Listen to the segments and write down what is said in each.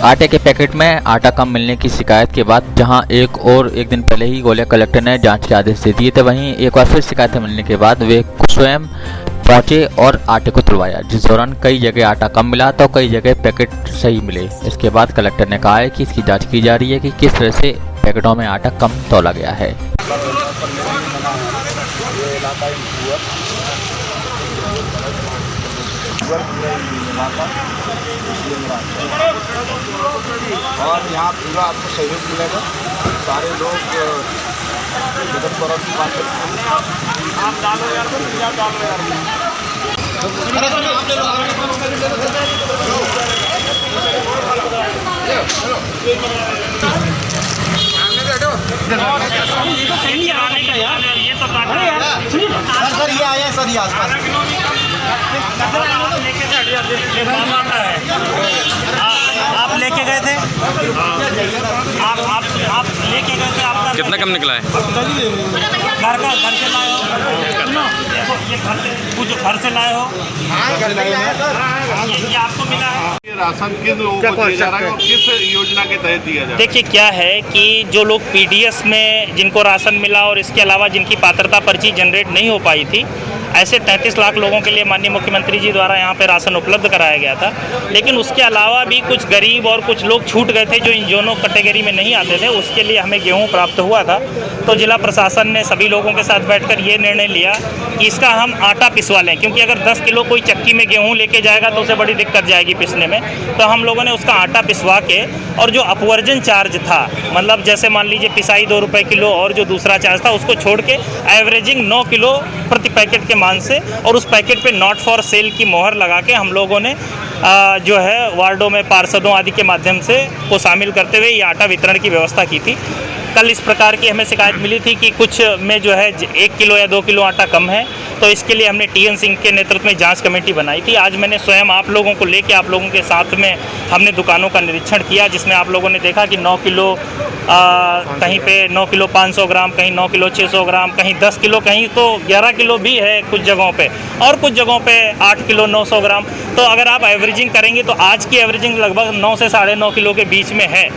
आटे के पैकेट में आटा कम मिलने की शिकायत के बाद जहां एक दिन पहले ही गोलिया कलेक्टर ने जांच के आदेश दे दिए थे, वहीं एक बार फिर शिकायतें मिलने के बाद वे स्वयं पहुंचे और आटे को तुड़वाया, जिस दौरान कई जगह आटा कम मिला तो कई जगह पैकेट सही मिले। इसके बाद कलेक्टर ने कहा है कि इसकी जांच की जा रही है कि किस तरह से पैकेटों में आटा कम तौला गया है। और यहाँ पूरा आपको सहयोग मिलेगा। सारे लोग जगत पर्व की बात आप डालो यार, डालो यार। सर ये आया सर, ये आसपास आप लेके गए थे, आप लेके गए थे। आपका कितना कम निकला है? घर से लाए हो, ये घर से लाए हो, ये आपको मिला है। राशन किन लोगों को दिया जा रहा है और किस योजना के तहत दिया जा रहा है? देखिए क्या है कि जो लोग पीडीएस में जिनको राशन मिला और इसके अलावा जिनकी पात्रता पर्ची जनरेट नहीं हो पाई थी, ऐसे 33 लाख लोगों के लिए माननीय मुख्यमंत्री जी द्वारा यहाँ पे राशन उपलब्ध कराया गया था। लेकिन उसके अलावा भी कुछ गरीब और कुछ लोग छूट गए थे जो इन दोनों कैटेगरी में नहीं आते थे, उसके लिए हमें गेहूँ प्राप्त हुआ था। तो जिला प्रशासन ने सभी लोगों के साथ बैठकर ये निर्णय लिया कि इसका हम आटा पिसवा लें, क्योंकि अगर 10 किलो कोई चक्की में गेहूँ लेके जाएगा तो उसे बड़ी दिक्कत जाएगी पिसने में। तो हम लोगों ने उसका आटा पिसवा के, और जो अपवर्जन चार्ज था, मतलब जैसे मान लीजिए पिसाई 2 रुपये किलो और जो दूसरा चार्ज था, उसको छोड़ के एवरेजिंग 9 किलो प्रति पैकेट के मान से, और उस पैकेट पे नॉट फॉर सेल की मोहर लगा के हम लोगों ने जो है वार्डों में पार्षदों आदि के माध्यम से को शामिल करते हुए ये आटा वितरण की व्यवस्था की थी। कल इस प्रकार की हमें शिकायत मिली थी कि कुछ में जो है 1 किलो या 2 किलो आटा कम है, तो इसके लिए हमने टीएन सिंह के नेतृत्व में जांच कमेटी बनाई थी। आज मैंने स्वयं आप लोगों को लेके आप लोगों के साथ में हमने दुकानों का निरीक्षण किया, जिसमें आप लोगों ने देखा कि 9 किलो कहीं पे 9 किलो 500 ग्राम, कहीं 9 किलो 600 ग्राम, कहीं 10 किलो, कहीं तो 11 किलो भी है कुछ जगहों पे, और कुछ जगहों पे 8 किलो 900 ग्राम। तो अगर आप एवरेजिंग करेंगे तो आज की एवरेजिंग लगभग 9 से 9.5 किलो के बीच में है।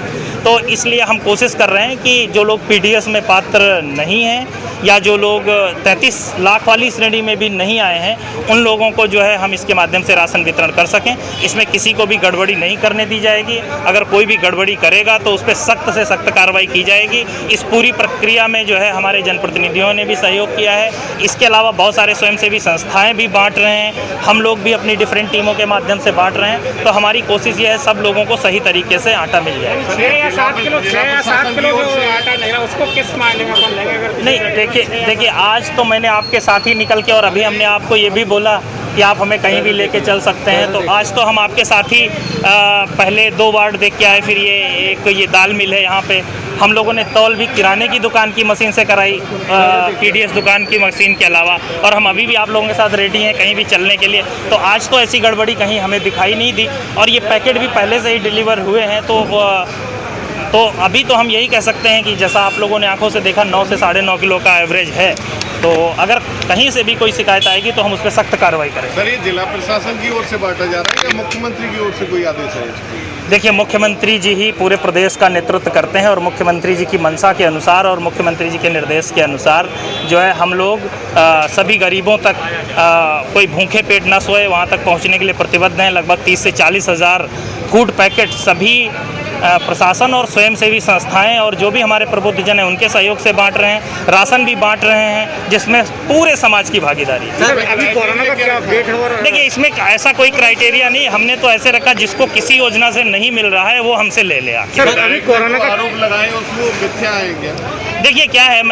तो इसलिए हम कोशिश कर रहे हैं कि जो लोग पीडीएस में पात्र नहीं हैं या जो लोग 33 लाख वाली श्रेणी में भी नहीं आए हैं, उन लोगों को जो है हम इसके माध्यम से राशन वितरण कर सकें। इसमें किसी को भी गड़बड़ी नहीं करने दी जाएगी। अगर कोई भी गड़बड़ी करेगा तो उस पर सख्त से सख्त कार्रवाई की जाएगी। इस पूरी प्रक्रिया में जो है हमारे जनप्रतिनिधियों ने भी सहयोग किया है। इसके अलावा बहुत सारे स्वयंसेवी संस्थाएँ भी बाँट रहे हैं, हम लोग भी अपनी डिफरेंट टीमों के माध्यम से बाँट रहे हैं। तो हमारी कोशिश ये है सब लोगों को सही तरीके से आटा मिल जाए। 6 या 7 किलो आटा नहीं, उसको किस मायने में अपन लेंगे? नहीं देखिए आज तो मैंने आपके साथ ही निकल के, और अभी हमने आपको ये भी बोला कि आप हमें कहीं भी लेके चल सकते हैं। तो आज तो हम आपके साथ ही पहले 2 वार्ड देख के आए, फिर ये दाल मिल है, यहाँ पे हम लोगों ने तौल भी किराने की दुकान की मशीन से कराई, पीडीएस दुकान की मशीन के अलावा, और हम अभी भी आप लोगों के साथ रेडी हैं कहीं भी चलने के लिए। तो आज तो ऐसी गड़बड़ी कहीं हमें दिखाई नहीं दी, और ये पैकेट भी पहले से ही डिलीवर हुए हैं। तो अभी तो हम यही कह सकते हैं कि जैसा आप लोगों ने आंखों से देखा 9 से 9.5 किलो का एवरेज है। तो अगर कहीं से भी कोई शिकायत आएगी तो हम उस पर सख्त कार्रवाई करेंगे। सर, ये जिला प्रशासन की ओर से बांटा जा रहा है या मुख्यमंत्री की ओर से कोई आदेश है? देखिए मुख्यमंत्री जी ही पूरे प्रदेश का नेतृत्व करते हैं, और मुख्यमंत्री जी की मंशा के अनुसार और मुख्यमंत्री जी के निर्देश के अनुसार जो है हम लोग सभी गरीबों तक कोई भूखे पेट न सोए वहाँ तक पहुँचने के लिए प्रतिबद्ध हैं। लगभग 30 से 40 हज़ार फूड पैकेट सभी प्रशासन और स्वयंसेवी संस्थाएं और जो भी हमारे प्रबुद्धजन हैं उनके सहयोग से बांट रहे हैं। राशन भी बांट रहे हैं जिसमें पूरे समाज की भागीदारी है। सर, अभी कोरोना का क्या अपडेट हो रहा है? देखिए इसमें ऐसा कोई क्राइटेरिया नहीं, हमने तो ऐसे रखा जिसको किसी योजना से नहीं मिल रहा है वो हमसे ले ले। सर, अभी कोरोना का आरोप लगाए उसमें मिथ्या है क्या? देखिए क्या है,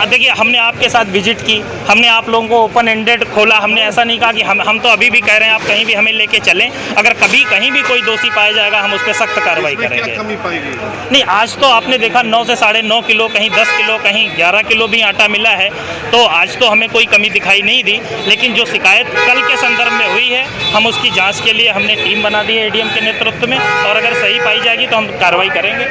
देखिए हमने आपके साथ विजिट की, हमने आप लोगों को ओपन एंडेड खोला। हमने ऐसा नहीं कहा कि हम तो अभी भी कह रहे हैं आप कहीं भी हमें लेके चलें। अगर कभी कहीं भी कोई दोषी पाया जाएगा हम उस पर सख्त कार्रवाई करेंगे। कमी पाएगी? नहीं, आज तो आपने देखा 9 से 9.5 किलो, कहीं 10 किलो, कहीं 11 किलो भी आटा मिला है। तो आज तो हमें कोई कमी दिखाई नहीं दी, लेकिन जो शिकायत कल के संदर्भ में हुई है हम उसकी जांच के लिए हमने टीम बना दी है एडीएम के नेतृत्व में, और अगर सही पाई जाएगी तो हम कार्रवाई करेंगे।